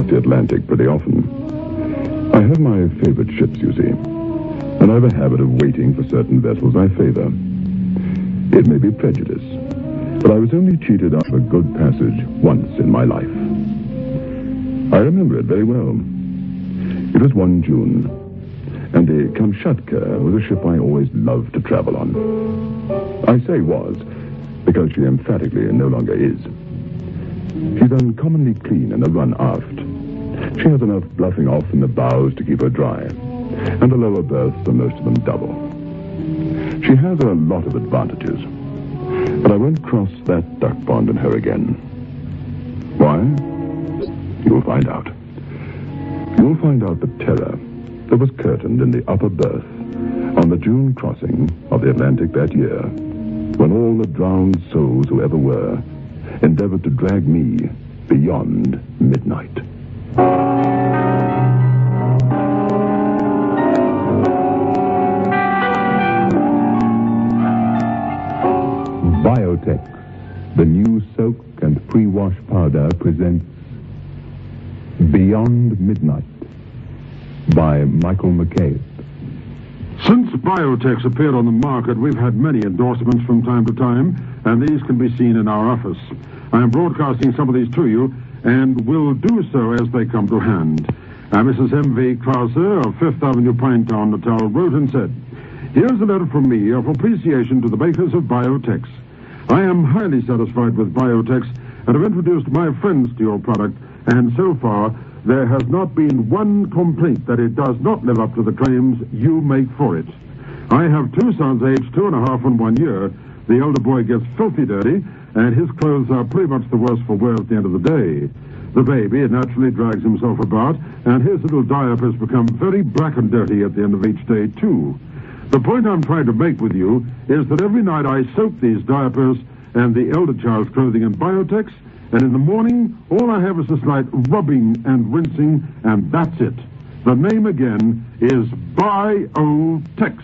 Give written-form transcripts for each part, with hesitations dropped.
across the Atlantic pretty often. I have my favorite ships, you see, and I have a habit of waiting for certain vessels I favor. It may be prejudice, but I was only cheated out of a good passage once in my life. I remember it very well. It was one June, and the Kamchatka was a ship I always loved to travel on. I say was, because she emphatically no longer is. She's uncommonly clean in the run aft. She has enough bluffing off in the bows to keep her dry, and the lower berths are most of them double. She has a lot of advantages, but I won't cross that duck pond in her again. Why? You'll find out. You'll find out the terror that was curtained in the upper berth on the June crossing of the Atlantic that year, when all the drowned souls who ever were endeavored to drag me beyond midnight. Biotex, the new soak and pre-wash powder, presents Beyond Midnight by Michael McCabe. Since Biotex appeared on the market, we've had many endorsements from time to time, and these can be seen in our office. I am broadcasting some of these to you, and will do so as they come to hand. Mrs. M.V. Krause of Fifth Avenue, Pinetown, Natal, wrote and said, "Here's a letter from me of appreciation to the makers of Biotex. I am highly satisfied with Biotex, and have introduced my friends to your product, and so far there has not been one complaint that it does not live up to the claims you make for it. I have two sons aged 2.5 and 1 year. The elder boy gets filthy dirty, and his clothes are pretty much the worse for wear at the end of the day. The baby naturally drags himself about, and his little diapers become very black and dirty at the end of each day, too. The point I'm trying to make with you is that every night I soak these diapers and the elder child's clothing in Biotex, and in the morning, all I have is a slight rubbing and rinsing, and that's it. The name again is Biotex."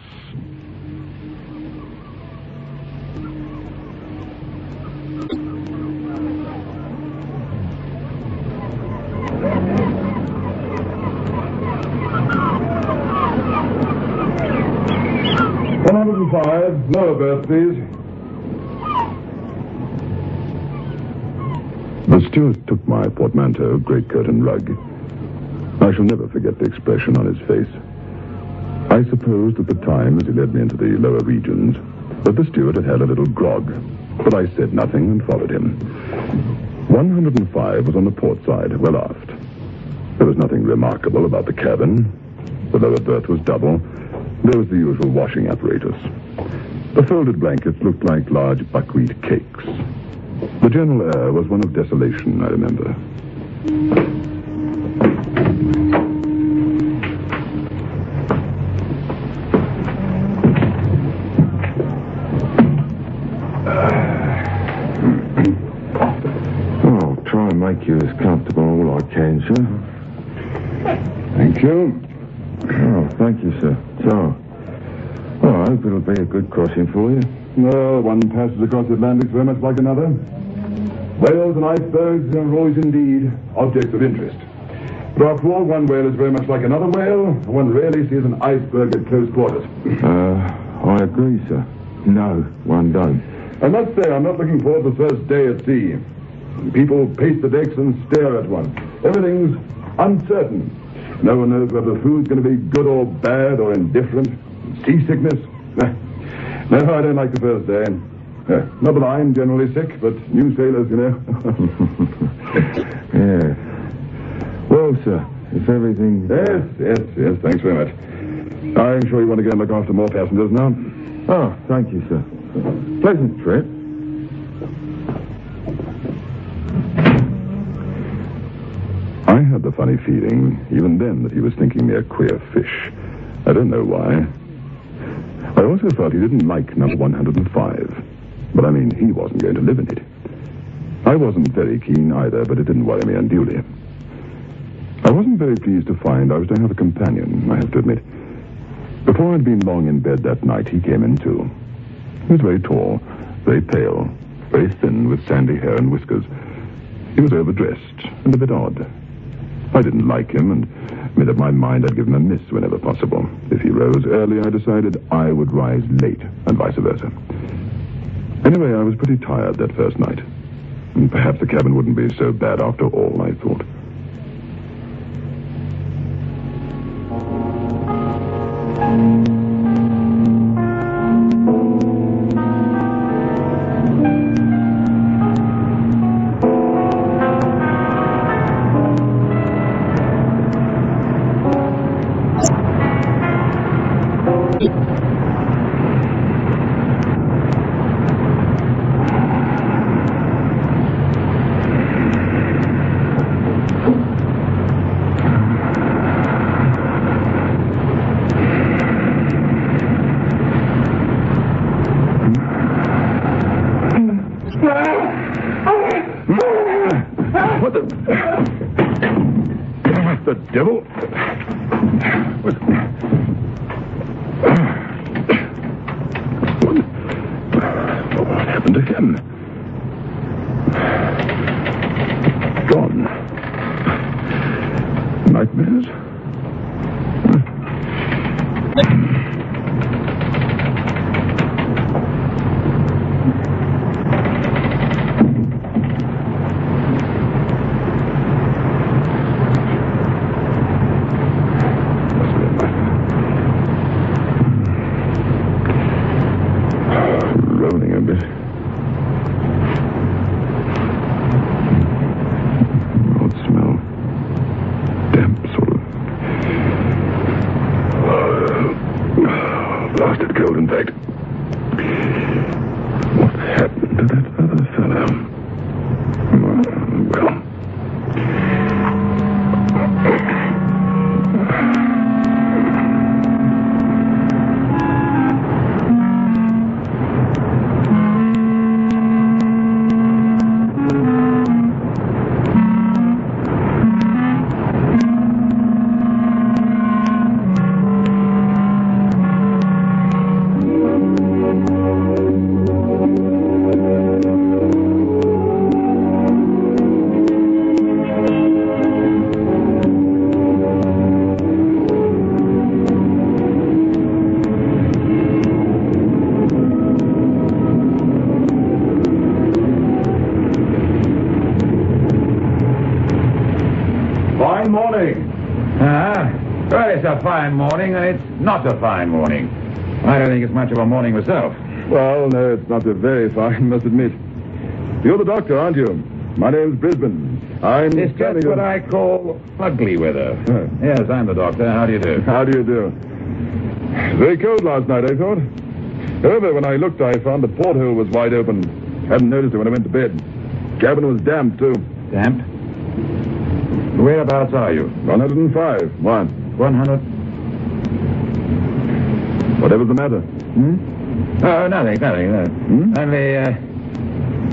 "105, lower berth, please." The steward took my portmanteau, greatcoat, and rug. I shall never forget the expression on his face. I supposed at the time, as he led me into the lower regions, that the steward had had a little grog, but I said nothing and followed him. 105 was on the port side, well aft. There was nothing remarkable about the cabin. The lower berth was double. There was the usual washing apparatus. The folded blankets looked like large buckwheat cakes. The general air was one of desolation, I remember. I'll try and make you as comfortable all I can, sir. Thank you. Oh, thank you, sir. So, I hope it'll be a good crossing for you. Well, one passage across the Atlantic is very much like another. Whales and icebergs are always indeed objects of interest. But after all, one whale is very much like another whale. One rarely sees an iceberg at close quarters. I agree, sir. No, one don't. I must say, I'm not looking forward to the first day at sea. People pace the decks and stare at one. Everything's uncertain. No one knows whether the food's going to be good or bad or indifferent. Seasickness. No, I don't like the first day. Not that I'm generally sick, but new sailors, you know. Yeah. Well, sir, if everything... Yes, thanks very much. I'm sure you want to go and look after more passengers now. Oh, thank you, sir. Pleasant trip. I had the funny feeling, even then, that he was thinking me a queer fish. I don't know why. I also felt he didn't like number 105. But I mean, he wasn't going to live in it. I wasn't very keen either, but it didn't worry me unduly. I wasn't very pleased to find I was to have a companion, I have to admit. Before I'd been long in bed that night, he came in too. He was very tall, very pale, very thin, with sandy hair and whiskers. He was overdressed and a bit odd. I didn't like him and made up my mind I'd give him a miss whenever possible. If he rose early, I decided I would rise late, and vice versa. Anyway, I was pretty tired that first night. And perhaps the cabin wouldn't be so bad after all, I thought. What the devil? What happened to him? Gone. Nightmares? Rolling a bit. Odd smell. Damp, sort of. Blasted cold, in fact. What happened to that other fellow? Well... Fine morning. Well, it's a fine morning, and it's not a fine morning. I don't think it's much of a morning myself. Well, no, it's not a very fine, must admit. You're the doctor, aren't you? My name's Brisbane. It's just what I call ugly weather. Yes, I'm the doctor. How do you do? How do you do? Very cold last night, I thought. However, when I looked, I found the porthole was wide open. Hadn't noticed it when I went to bed. Cabin was damp, too. Damp? Whereabouts are you? 105. Why? 100? Whatever's the matter? Oh, nothing. No. Only,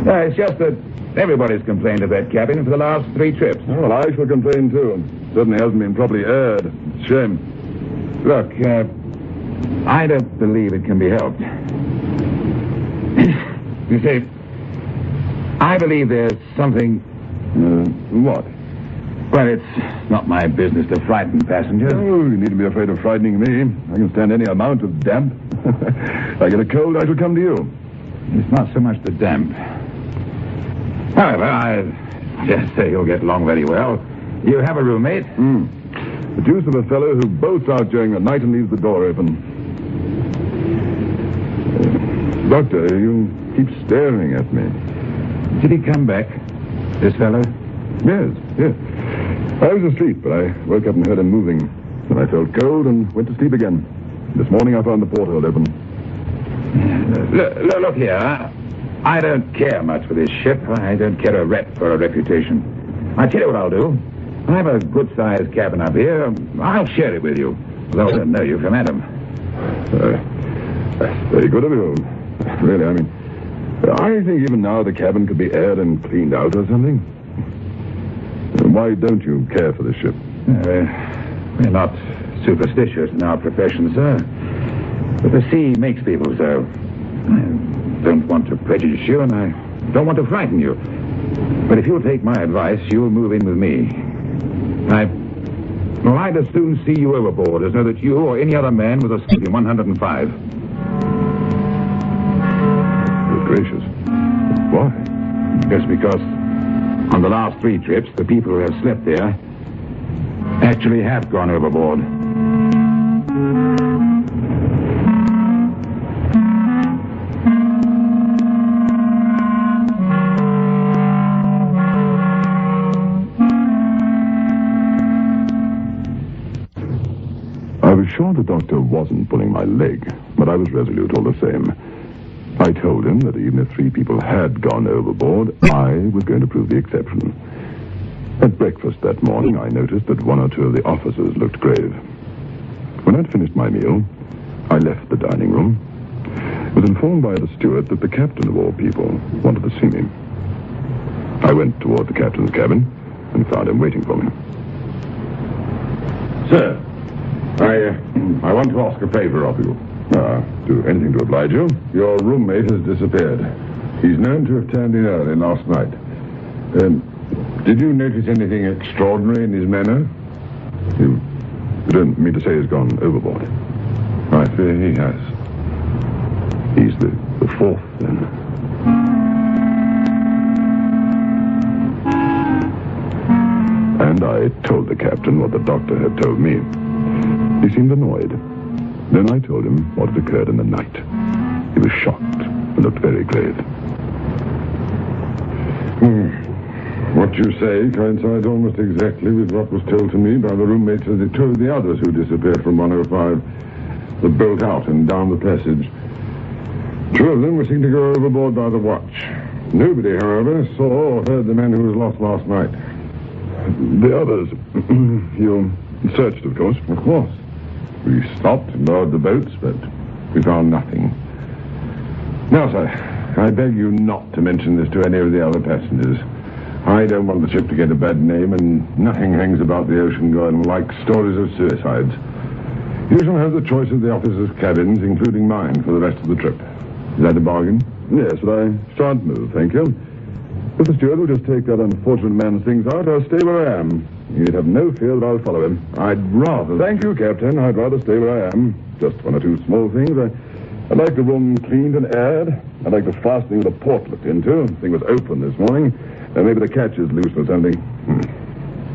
no, it's just that everybody's complained of that cabin for the last 3 trips. Oh, well, I shall complain, too. Certainly hasn't been properly aired. It's a shame. Look, I don't believe it can be helped. You see, I believe there's something... What? Well, it's not my business to frighten passengers. Oh, you needn't be afraid of frightening me. I can stand any amount of damp. If I get a cold, I shall come to you. It's not so much the damp. However, I just say you'll get along very well. You have a roommate? The deuce of a fellow who bolts out during the night and leaves the door open. Doctor, you keep staring at me. Did he come back, this fellow? Yes. I was asleep, but I woke up and heard him moving. Then I felt cold and went to sleep again. This morning I found the porthole open. Look here. I don't care much for this ship. I don't care a rap for a reputation. I tell you what I'll do. I have a good-sized cabin up here. I'll share it with you, though I don't know you from Adam. That's very good of you. Really, I mean, I think even now the cabin could be aired and cleaned out or something. Why don't you care for this ship? We're not superstitious in our profession, sir. But the sea makes people so. I don't want to prejudice you, and I don't want to frighten you. But if you'll take my advice, you'll move in with me. I Well, I'd as soon see you overboard as know that you or any other man was asleep in 105. Good gracious. Why? Just because on the last 3 trips, the people who have slept there actually have gone overboard. I was sure the doctor wasn't pulling my leg, but I was resolute all the same. I told him that even if 3 people had gone overboard, I was going to prove the exception. At breakfast that morning, I noticed that 1 or 2 of the officers looked grave. When I'd finished my meal, I left the dining room. Was informed by the steward that the captain of all people wanted to see me. I went toward the captain's cabin and found him waiting for me. Sir, I want to ask a favor of you. Do anything to oblige you. Your roommate has disappeared. He's known to have turned in early last night. Did you notice anything extraordinary in his manner? You don't mean to say he's gone overboard? I fear he has. He's the 4th, then. And I told the captain what the doctor had told me. He seemed annoyed. Then I told him what had occurred in the night. He was shocked and looked very grave. What you say coincides almost exactly with what was told to me by the roommates of the 2 of the others who disappeared from 105. They bolt out and down the passage. 2 of them were seen to go overboard by the watch. Nobody, however, saw or heard the man who was lost last night. The others, you searched, of course. Of course. We stopped and lowered the boats, but we found nothing. Now, sir, I beg you not to mention this to any of the other passengers. I don't want the ship to get a bad name, and nothing hangs about the ocean going like stories of suicides. You shall have the choice of the officers' cabins, including mine, for the rest of the trip. Is that a bargain? Yes, but I shan't move, thank you. If the steward will just take that unfortunate man's things out, I'll stay where I am. You need have no fear that I'll follow him. I'd rather... Thank you, Captain. I'd rather stay where I am. Just 1 or 2 small things. I'd like the room cleaned and aired. I'd like the fastening of the port looked into. The thing was open this morning. Maybe the catch is loose or something.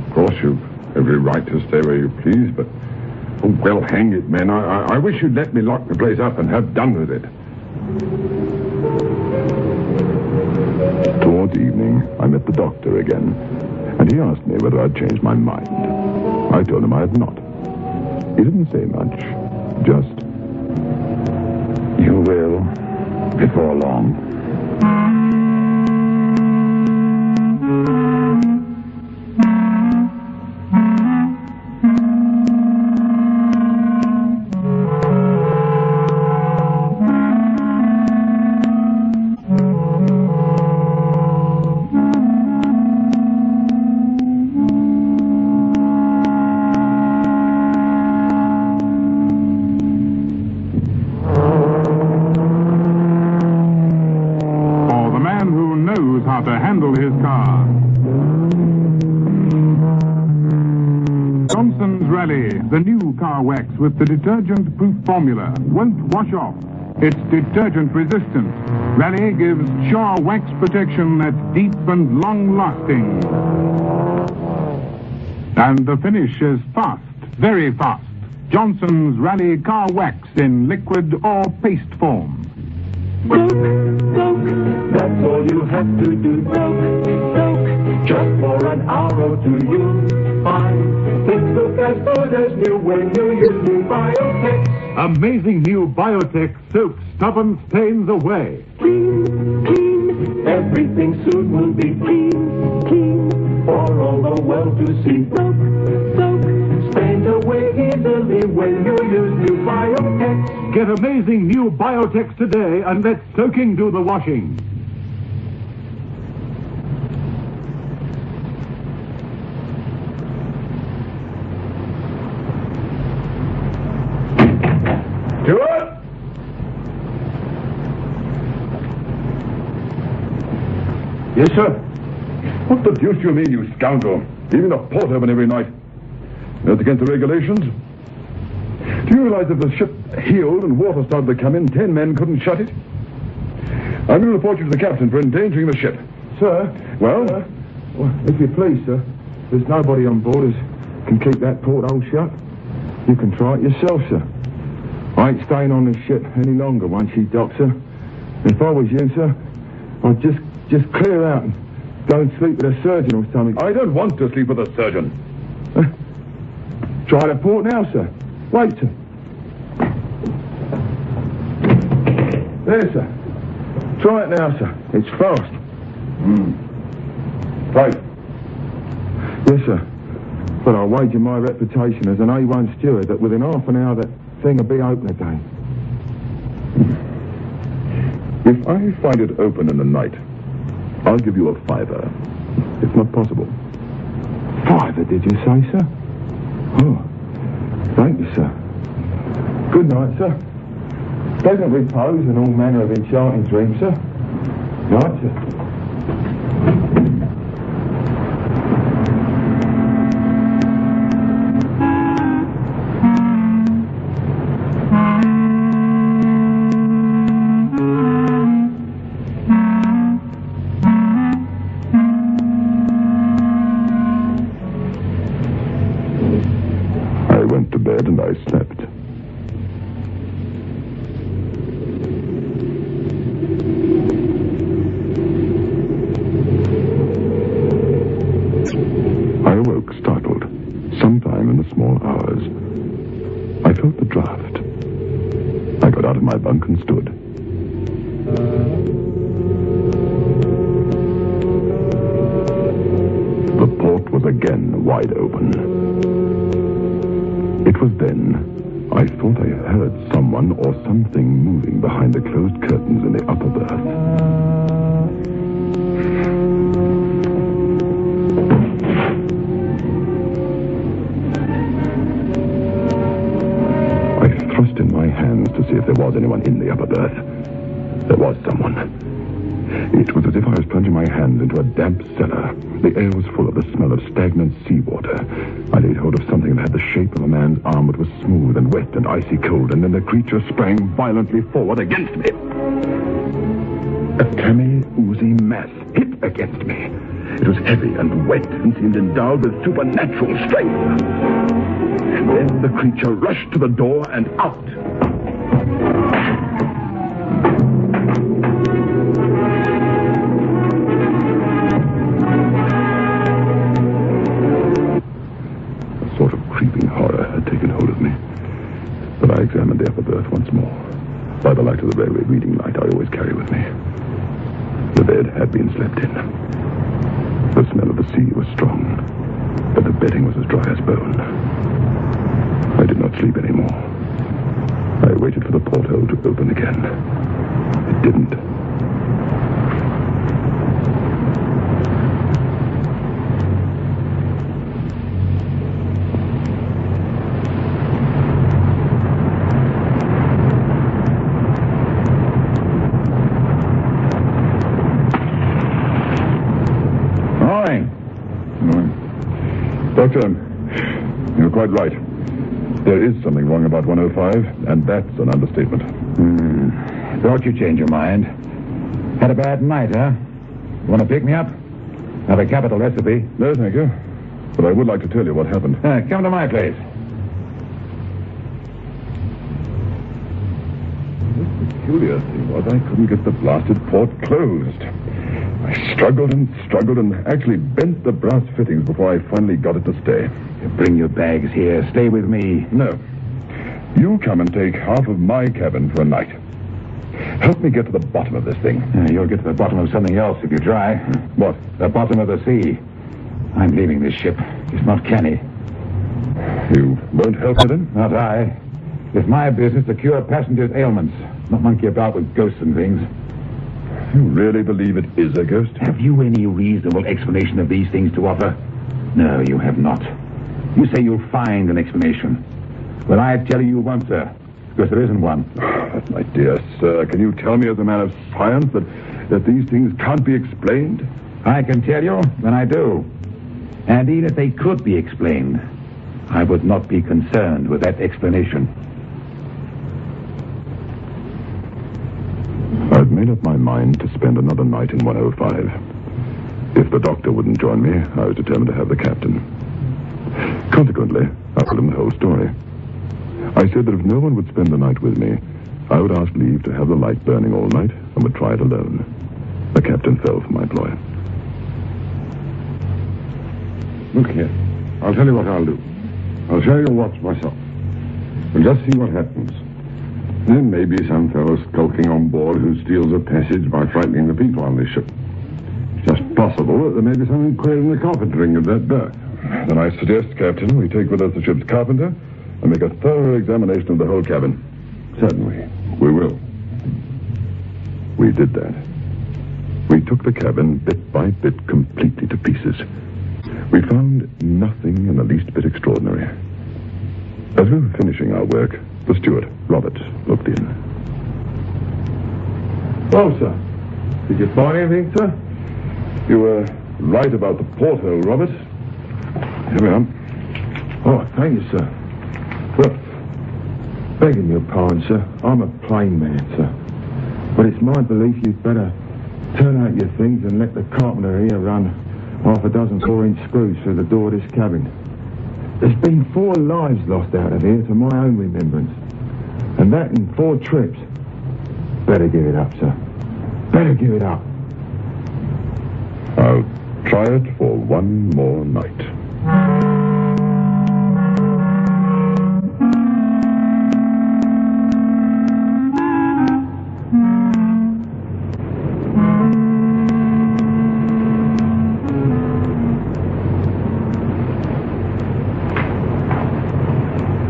Of course, you've every right to stay where you please, but... Oh, well, hang it, men. I wish you'd let me lock the place up and have done with it. Towards evening, I met the doctor again, and he asked me whether I'd changed my mind. I told him I had not. He didn't say much, just... You will, before long. To handle his car. Johnson's Rally, the new car wax with the detergent-proof formula, won't wash off. It's detergent resistant. Rally gives sure wax protection that's deep and long-lasting. And the finish is fast, very fast. Johnson's Rally car wax in liquid or paste form. Soak, soak, that's all you have to do. Soak, soak, just for an hour or 2 you'll find things look as good as new when you use new Biotech. Amazing new Biotech soaks stubborn stains away. Clean, clean, everything soon will be clean, clean, for all the world to see. Soak, soak, stains away easily when you use new Biotech. Get amazing new Biotech today and let soaking do the washing. Stewart! Yes, sir. What the deuce do you mean, you scoundrel? Leaving the port open every night. That's against the regulations. Do you realize if the ship heeled and water started to come in, 10 men couldn't shut it? I'm going to report you to the captain for endangering the ship. Sir? Well? Well, if you please, sir, there's nobody on board who can keep that porthole shut. You can try it yourself, sir. I ain't staying on this ship any longer once she docks, sir. If I was you, sir, I'd just clear out and go and sleep with a surgeon or something. I don't want to sleep with a surgeon. Try the port now, sir. Wait, sir. There, sir. Try it now, sir. It's fast. Right. Yes, sir. But I'll wager my reputation as an A1 steward that within half an hour that thing will be open again. If I find it open in the night, I'll give you a $5. It's not possible. $5, did you say, sir? Oh, thank you, sir. Good night, sir. Pleasant repose and all manner of enchanting dreams, sir. Night, sir. I went to bed and I slept. I awoke startled. Sometime in the small hours, I felt the draft. I got out of my bunk and stood. The port was again wide open. It was then I thought I heard someone or something moving behind the closed curtains in the upper berth. In my hands to see if there was anyone in the upper berth. There was someone. It was as if I was plunging my hands into a damp cellar. The air was full of the smell of stagnant seawater. I laid hold of something that had the shape of a man's arm, but was smooth and wet and icy cold, and then the creature sprang violently forward against me. A clammy, oozy mass hit against me. It was heavy and wet and seemed endowed with supernatural strength. And then the creature rushed to the door and out. A sort of creeping horror had taken hold of me. But I examined the upper berth once more. By the light of the railway reading light I always carry with me. The bed had been slept in. The smell of the sea was strong, but the bedding was as dry as bone. I did not sleep anymore. I waited for the porthole to open again. It didn't. Morning. Doctor, you're quite right. There is something wrong about 105, and that's an understatement. Thought you'd change your mind. Had a bad night, huh? Want to pick me up? Have a capital recipe. No, thank you. But I would like to tell you what happened. Come to my place. The peculiar thing was I couldn't get the blasted port closed. I struggled and actually bent the brass fittings before I finally got it to stay. Bring your bags here. Stay with me. No. You come and take half of my cabin for a night. Help me get to the bottom of this thing. You'll get to the bottom of something else if you try. What? The bottom of the sea. I'm leaving this ship. It's not canny. You won't help me then? Not I. It's my business to cure passengers' ailments, not monkey about with ghosts and things. You really believe it is a ghost? Have you any reasonable explanation of these things to offer? No, you have not. You say you'll find an explanation. Well, I tell you won't, sir, because there isn't one. My dear sir, can you tell me as a man of science that these things can't be explained? I can tell you, and I do. And even if they could be explained, I would not be concerned with that explanation. I've made up my mind to spend another night in 105. If the doctor wouldn't join me, I was determined to have the captain. Consequently, I told him the whole story. I said that if no one would spend the night with me, I would ask leave to have the light burning all night and would try it alone. The captain fell for my ploy. Look here. I'll tell you what I'll do. I'll show you a watch myself. We'll just see what happens. There may be some fellow skulking on board who steals a passage by frightening the people on this ship. It's just possible that there may be something queer in the carpentering of that berth. Then I suggest, Captain, we take with us the ship's carpenter and make a thorough examination of the whole cabin. Certainly, we will. We did that. We took the cabin bit by bit completely to pieces. We found nothing in the least bit extraordinary. As we were finishing our work, the steward, Robert, looked in. Well, sir, did you find anything, sir? You were right about the porthole, Robert. Here we are. Oh, thank you, sir. Well, begging your pardon, sir, I'm a plain man, sir. But it's my belief you'd better turn out your things and let the carpenter here run half a dozen 4-inch screws through the door of this cabin. There's been 4 lives lost out of here to my own remembrance. And that in 4 trips. Better give it up, sir. Better give it up. I'll try it for one more night.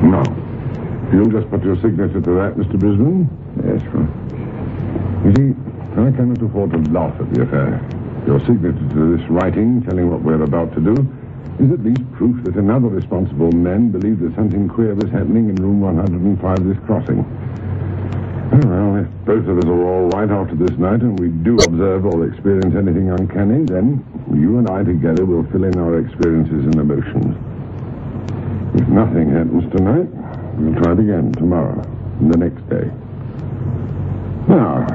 Now, you'll just put your signature to that, Mr. Brisbane? Yes, sir. You see, I cannot afford to laugh at the affair. Your signature to this writing, telling what we're about to do, is at least proof that another responsible man believed that something queer was happening in room 105 this crossing. Well, if both of us are all right after this night and we do observe or experience anything uncanny, then you and I together will fill in our experiences and emotions. If nothing happens tonight, we'll try it again tomorrow and the next day. Now,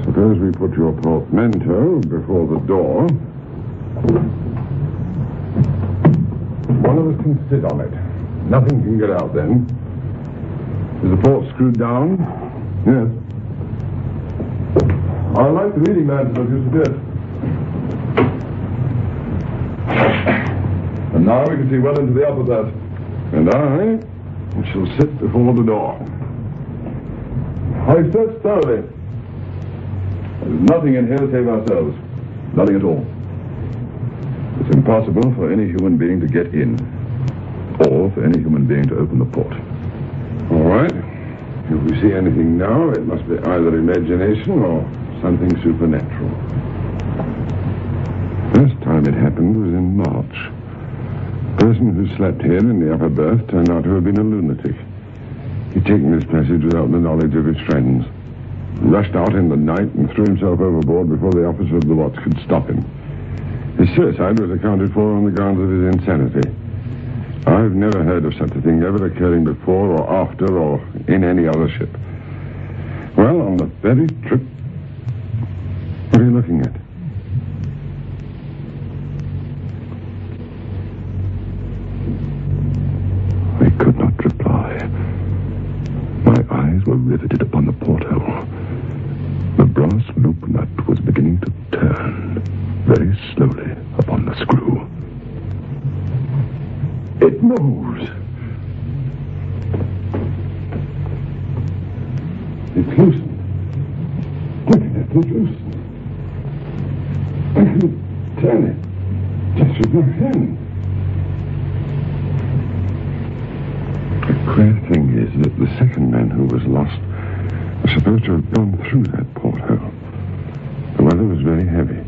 suppose we put your portmanteau before the door. One of us can sit on it. Nothing can get out then. Is the port screwed down? Yes. I like the reading lamp, as you suggest. And now we can see well into the upper berth. And I shall sit before the door. I searched thoroughly. There's nothing in here save ourselves. Nothing at all. It's impossible for any human being to get in. Or for any human being to open the port. All right. If we see anything now, it must be either imagination or something supernatural. First time it happened was in March. The person who slept here in the upper berth turned out to have been a lunatic. He'd taken this passage without the knowledge of his friends. Rushed out in the night and threw himself overboard before the officer of the watch could stop him. His suicide was accounted for on the grounds of his insanity. I've never heard of such a thing ever occurring before or after or in any other ship. Well, on the very trip... What are you looking at? I could not reply. My eyes were riveted upon the porthole. The brass loop nut was beginning to turn very slowly upon the screw. It moves. It's loosened. Look at it, it's loosened. I can turn it just with my hand. The queer thing is that the second man who was lost was supposed to have gone through that porthole. The weather was very heavy.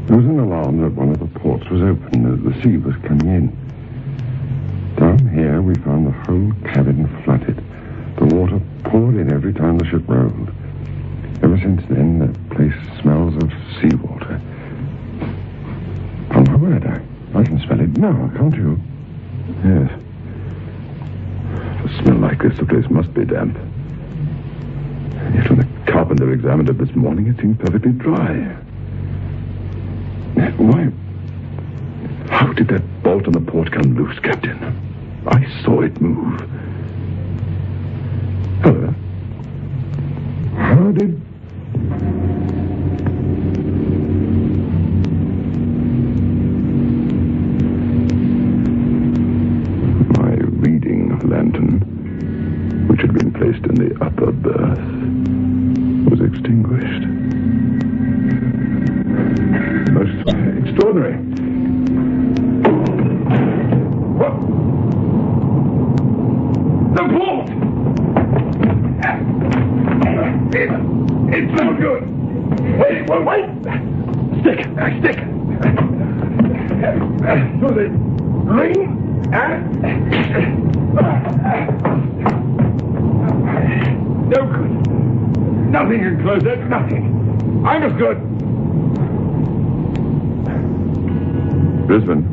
There was an alarm that one of the ports was open and that the sea was coming in. Down here we found the whole cabin flooded. The water poured in every time the ship rolled. Ever since then, the place smells of seawater. On my word, I can smell it now, can't you? Yes, guess the place must be damp. Yet when the carpenter examined it this morning, it seemed perfectly dry. Why? How did that bolt on the port come loose, Captain? I saw it move. Hello. How did... My reading lantern, which had been placed in the upper berth, was extinguished. Most extraordinary. What? The port! It's no good. Wait. Stick. To the ring. No good. Nothing can close it. Nothing. I'm as good. Brisbane,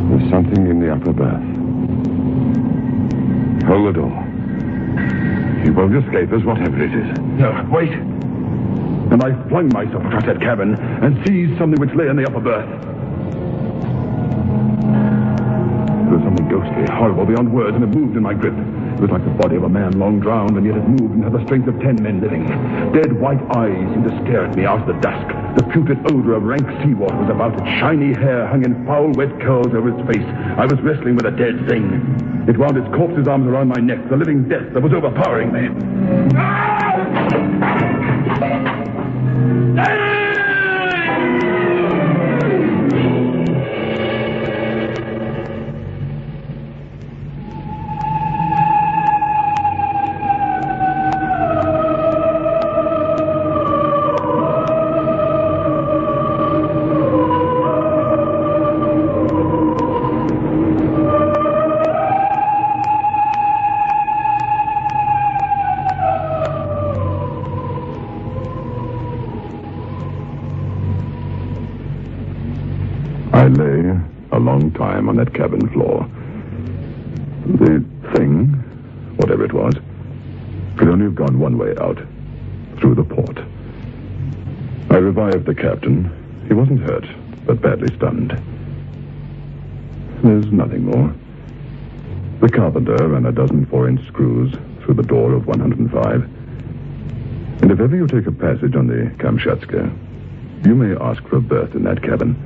there's something in the upper berth. Hold the door. He won't escape us, whatever it is. No, wait. And I flung myself across that cabin and seized something which lay in the upper berth. There was something ghostly, horrible beyond words, and it moved in my grip. It was like the body of a man long drowned, and yet it moved and had the strength of 10 men living. Dead white eyes seemed to stare at me out of the dusk. The putrid odor of rank seawater was about it. Shiny hair hung in foul, wet curls over its face. I was wrestling with a dead thing. It wound its corpse's arms around my neck, the living death that was overpowering me. I lay a long time on that cabin floor. The thing, whatever it was, could only have gone one way out, through the port. I revived the captain. He wasn't hurt, but badly stunned. There's nothing more. The carpenter ran a dozen 4-inch screws through the door of 105. And if ever you take a passage on the Kamchatka, you may ask for a berth in that cabin.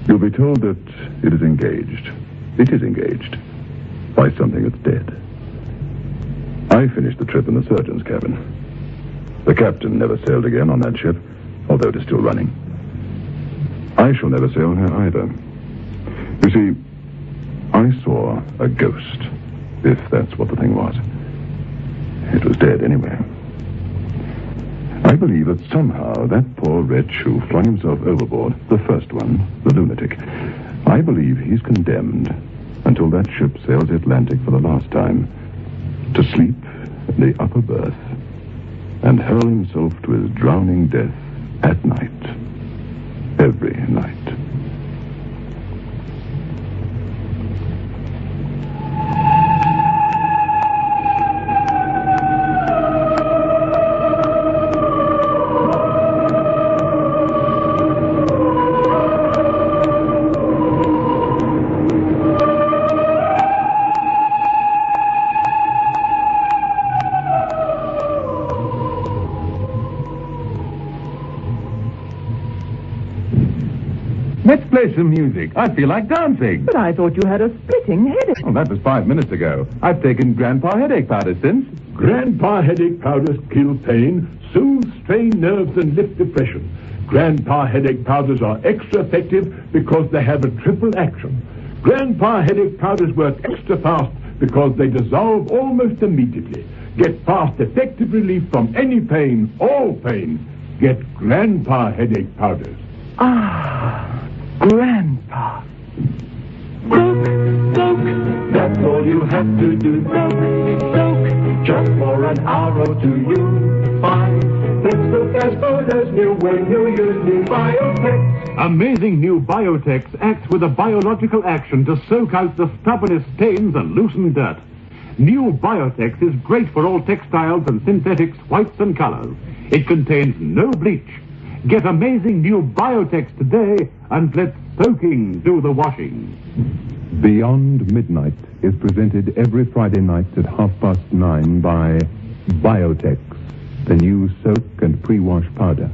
You'll be told that it is engaged. It is engaged by something that's dead. I finished the trip in the surgeon's cabin. The captain never sailed again on that ship, although it is still running. I shall never sail her either. You see, I saw a ghost, if that's what the thing was. It was dead anyway. I believe that somehow that poor wretch who flung himself overboard, the first one, the lunatic, I believe he's condemned until that ship sails the Atlantic for the last time to sleep in the upper berth and hurl himself to his drowning death at night, every night. Let's play some music. I feel like dancing. But I thought you had a splitting headache. Oh, that was 5 minutes ago. I've taken Grandpa headache powder since. Grandpa headache powders kill pain, soothe strained nerves, and lift depression. Grandpa headache powders are extra effective because they have a triple action. Grandpa headache powders work extra fast because they dissolve almost immediately. Get fast, effective relief from any pain, all pain. Get Grandpa headache powders. Ah, Grandpa. Soak, that's all you have to do. Soak, just for an hour or two you'll find this look as good as new when you use new Biotex. Amazing new Biotex acts with a biological action to soak out the stubbornest stains and loosen dirt. New Biotex is great for all textiles and synthetics, whites and colors. It contains no bleach. Get amazing new Biotex today and let soaking do the washing. Beyond Midnight is presented every Friday night at 9:30 by Biotex, the new soak and pre-wash powder.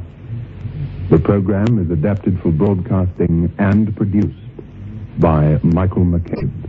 The program is adapted for broadcasting and produced by Michael McCabe.